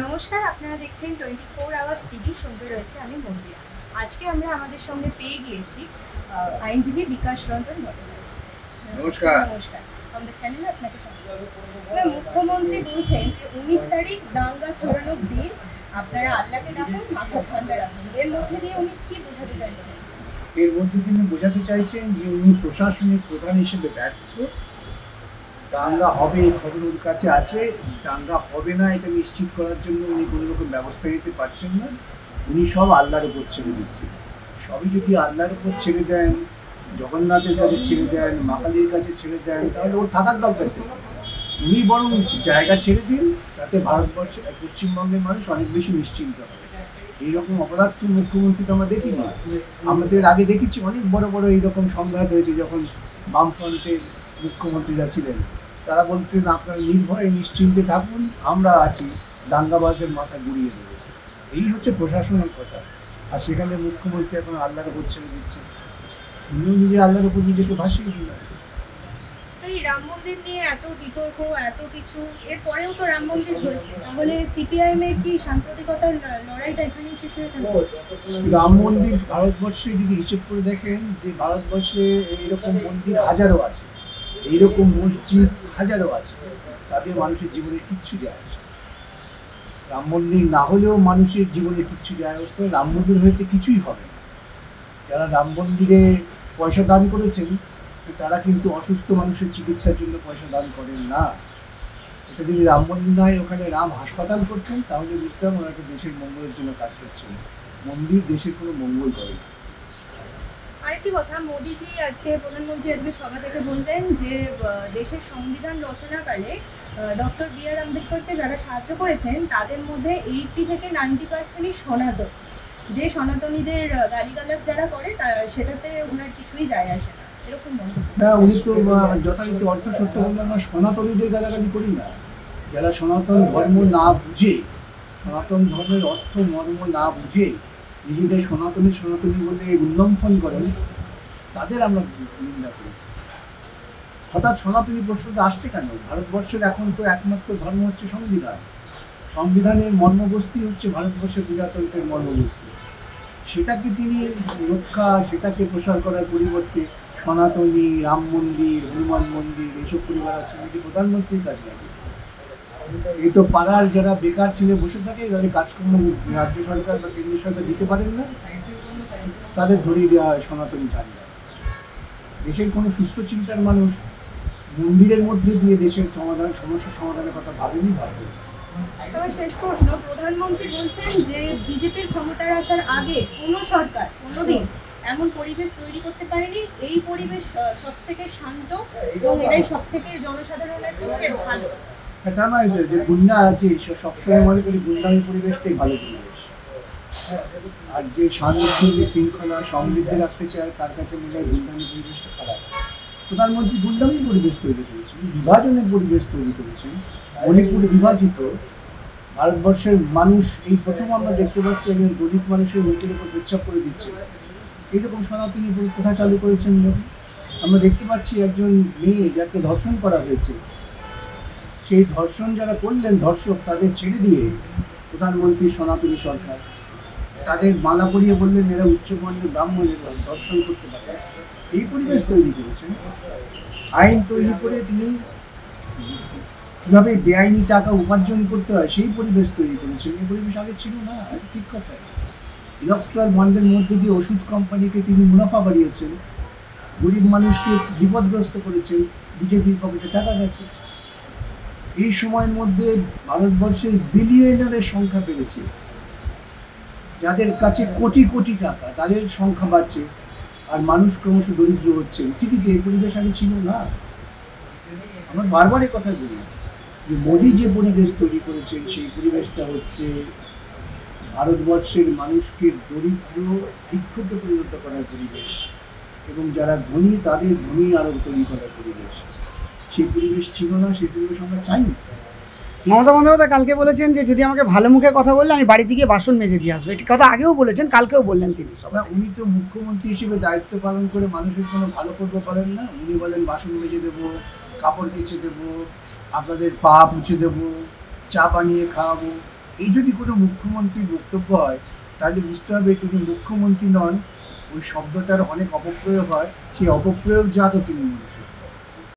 নমস্কার, আপনারা দেখছেন 24 আওয়ার্স টিভি। সঙ্গে রয়েছে আমি মন্দিরা। আজকে আমরা আমাদের সঙ্গে পেয়ে গিয়েছি আইনজীবী বিকাশ রঞ্জন ভট্টাচার্য। নমস্কার। নমস্কার, আমাদের চ্যানেলে আপনাকে স্বাগত। মুখ্যমন্ত্রী বলছেন যে 19 তারিখ দাঙ্গা ছড়ানোর দিন, আপনারা আল্লাহকে ডাকুন, মাথা ঠান্ডা রাখুন। এর মধ্যে দিয়ে উনি কি বোঝাতে চাইছেন? এর মধ্যে তিনি বোঝাতে চাইছেন যে উনি প্রশাসনিক প্রধান হিসেবে ব্যর্থ। দাঙ্গা হবে এই খবর ওর কাছে আছে, দাঙ্গা হবে না এটা নিশ্চিত করার জন্য উনি কোনো রকম ব্যবস্থা নিতে পারছেন না। উনি সব আল্লাহর উপর ছেড়ে দিচ্ছেন। সবই যদি আল্লাহর উপর ছেড়ে দেন, জগন্নাথের কাছে ছেড়ে দেন, মা কালীর কাছে ছেড়ে দেন, তাহলে ওর থাকার দরকার নেই। উনি বরং জায়গা ছেড়ে দিন, তাতে ভারতবর্ষে পশ্চিমবঙ্গের মানুষ অনেক বেশি নিশ্চিন্ত হবে। এইরকম অপদার্থ মুখ্যমন্ত্রী তো আমরা দেখিনি। আমাদের আগে দেখেছি অনেক বড় বড় এইরকম সংঘাত হয়েছে, যখন বামফ্রন্টের মুখ্যমন্ত্রীরা ছিলেন। তারা বলতেন আপনারা নির্ভয়ে নিশ্চিন্তে থাকুন, আমরা আছি, দাঙ্গাবাজদের মাথা ঘুরিয়ে দেবো। এই হচ্ছে প্রশাসনের কথা। আর সেখানে মুখ্যমন্ত্রী এখন আল্লাহর উপর ছেড়ে দিচ্ছেন। উনিও নিজে আল্লাহর উপর নিজেকে ভাসিয়ে দিলেন। এই রাম মন্দির নিয়ে এত বিতর্ক, এত কিছু, এরপরেও তো রাম মন্দির হয়েছে, তাহলে সিপিআইএম এর কি সাম্প্রতিকতার লড়াইটা এখানেই শেষ হয়ে গেল? রাম মন্দির ভারতবর্ষে যদি হিসেব করে দেখেন, যে ভারতবর্ষে এইরকম মন্দির হাজারো আছে, এইরকম মসজিদ হাজারো আছে, তাদের মানুষের জীবনে কিচ্ছু যায় আসে। রাম মন্দির না হলেও মানুষের জীবনে কিচ্ছু যায় আসবে। রাম মন্দির হইতে কিছুই হবে না। যারা রাম মন্দিরে পয়সা দান করেছেন, তারা কিন্তু অসুস্থ মানুষের চিকিৎসার জন্য পয়সা দান করেন না। এটা যদি রাম মন্দির নয়, ওখানে রাম হাসপাতাল করতেন, তাহলে বুঝতাম ওনাকে দেশের মঙ্গলের জন্য কাজ করছেন। মন্দির দেশের কোনো মঙ্গল করে না। আরেকটি কথা, মোদিজি আজকে, প্রধানমন্ত্রী আজকে সভা থেকে বললেন যে দেশের সংবিধান রচনাকালে ডক্টর বি.আর. আম্বেদকরকে যারা সাহায্য করেছেন, তাদের মধ্যে 80 থেকে 90% সনাতন। যে সনাতনীদের গালিগালাজ যারা করে, সেটাতে ওনার কিছুই যায় আসে না, এরকম মন্তব্য। না, উনি তো যথারীতি অর্থ সত্য বললেন, আমরা সনাতনীদের গালাগালি করি না। যারা সনাতন ধর্ম না বুঝে, সনাতন ধর্মের অর্থ মর্ম না বুঝে নিজেদের সনাতনী সনাতনী বলে উল্লঙ্ঘন করেন, তাদের আমরা নিন্দা করি। হঠাৎ সনাতনী প্রশ্নটা আসছে কেন? ভারতবর্ষের এখন তো একমাত্র ধর্ম হচ্ছে সংবিধান। সংবিধানের মর্মবস্তু হচ্ছে ভারতবর্ষের প্রজাতন্ত্রের মর্মবস্তু। সেটাকে তিনি রক্ষা, সেটাকে প্রসার করার পরিবর্তে সনাতনী, রাম মন্দির, হনুমান মন্দির এসব পরিবার আছে, এটি প্রধানমন্ত্রীর কাজ লাগে। এই তো পাড়ার যারা বেকার ছেলে বসে থাকে, যাদের কাজকর্ম রাজ্য সরকার বা কেন্দ্রীয় সরকার দিতে পারেন না, তাদের ধরিয়ে দেওয়া হয় সনাতনী ঝান্ডা। দেশের কোনো সুস্থ চিন্তার মানুষ মন্দিরের মধ্যে দিয়ে দেশের সমস্যার সমাধানের কথা ভাবেনি, ভাববে। তবে শেষ প্রশ্ন, প্রধানমন্ত্রী বলছেন যে বিজেপির ক্ষমতায় আসার আগে কোনো সরকার কোনোদিন এমন পরিবেশ তৈরি করতে পারেনি। এই পরিবেশ সব থেকে শান্ত এবং এটাই সব থেকে জনসাধারণের পক্ষে ভালো। তা নয় যে গুন্ডা আছে, সবসময় মনে করি গুন্ডামি পরিবেশটাই ভালো পরিবেশ। আর যে শান্তি শৃঙ্খলা সমৃদ্ধি রাখতে চায়, তার কাছে মনে হয় গুন্ডামি পরিবেশটা খারাপ। প্রধানমন্ত্রী গুন্ডামি পরিবেশ তৈরি করেছেন, বিভাজনের পরিবেশ তৈরি করেছেন। মণিপুরে বিভাজিত ভারতবর্ষের মানুষ এই প্রথম আমরা দেখতে পাচ্ছি একজন দলিত মানুষের মুখের উপর প্রচ্ছাপ করে দিচ্ছে। এইরকম সনাতনী প্রথা চালু করেছেন মোদী। আমরা দেখতে পাচ্ছি একজন মেয়ে যাকে ধর্ষণ করা হয়েছে, সেই ধর্ষণ যারা করলেন ধর্ষক, তাদের ছেড়ে দিয়ে প্রধানমন্ত্রী সনাতনী সরকার তাদের মালা পরিয়ে বললেন এরা উচ্চবর্ণের ব্রাহ্মণের ধর্ষণ করতে পারে। এই পরিবেশ তৈরি করেছেন। আইন তৈরি করে তিনি কীভাবে বেআইনি টাকা উপার্জন করতে হয় সেই পরিবেশ তৈরি করেছেন। এই পরিবেশ আগে ছিল না, ঠিক কথা। ইলেকট্রাল বন্ডের মধ্যে দিয়ে ওষুধ কোম্পানিকে তিনি মুনাফা বাড়িয়েছেন, গরিব মানুষকে বিপদগ্রস্ত করেছেন, বিজেপির পকেটে টাকা গেছে। এই সময়ের মধ্যে ভারতবর্ষের বিলিয়নারের সংখ্যা বেড়েছে, যাদের কাছে কোটি কোটি টাকা, তাদের সংখ্যা বাড়ছে, আর মানুষ ক্রমশ দরিদ্র হচ্ছে। ঠিকই যে এই পরিবেশ আগে ছিল না। আমরা বারবার এই কথা বলি যে মোদী যে পরিবেশ তৈরি করেছেন, সেই পরিবেশটা হচ্ছে ভারতবর্ষের মানুষকে দরিদ্র ভিক্ষুকে পরিণত করার পরিবেশ, এবং যারা ধনী তাদের ধনী আরো তৈরি করার পরিবেশ। সেই পরিবেশ ছিল না, সেই পরিবেশ আমরা চাই না। মমতা বন্দ্যোপাধ্যায় কালকে বলেছেন যে যদি আমাকে ভালো মুখে কথা বললে আমি বাড়িতে গিয়ে বাসন মেজে দিয়ে আসবো। এটি কথা আগেও বলেছেন, কালকেও বললেন তিনি। উনি তো মুখ্যমন্ত্রী হিসেবে দায়িত্ব পালন করে মানুষের কোনো ভালো করতে পারেন না। উনি বলেন বাসন মেজে দেবো, কাপড় কেচে দেবো, আপনাদের পা মুছে দেবো, চা বানিয়ে খাওয়াবো। এই যদি কোনো মুখ্যমন্ত্রীর বক্তব্য হয় তাহলে বুঝতে হবে তিনি মুখ্যমন্ত্রী নন, ওই শব্দটার অনেক অপপ্রয়োগ হয়, সেই অপপ্রয়োগ জাত তিনি মন্ত্রী।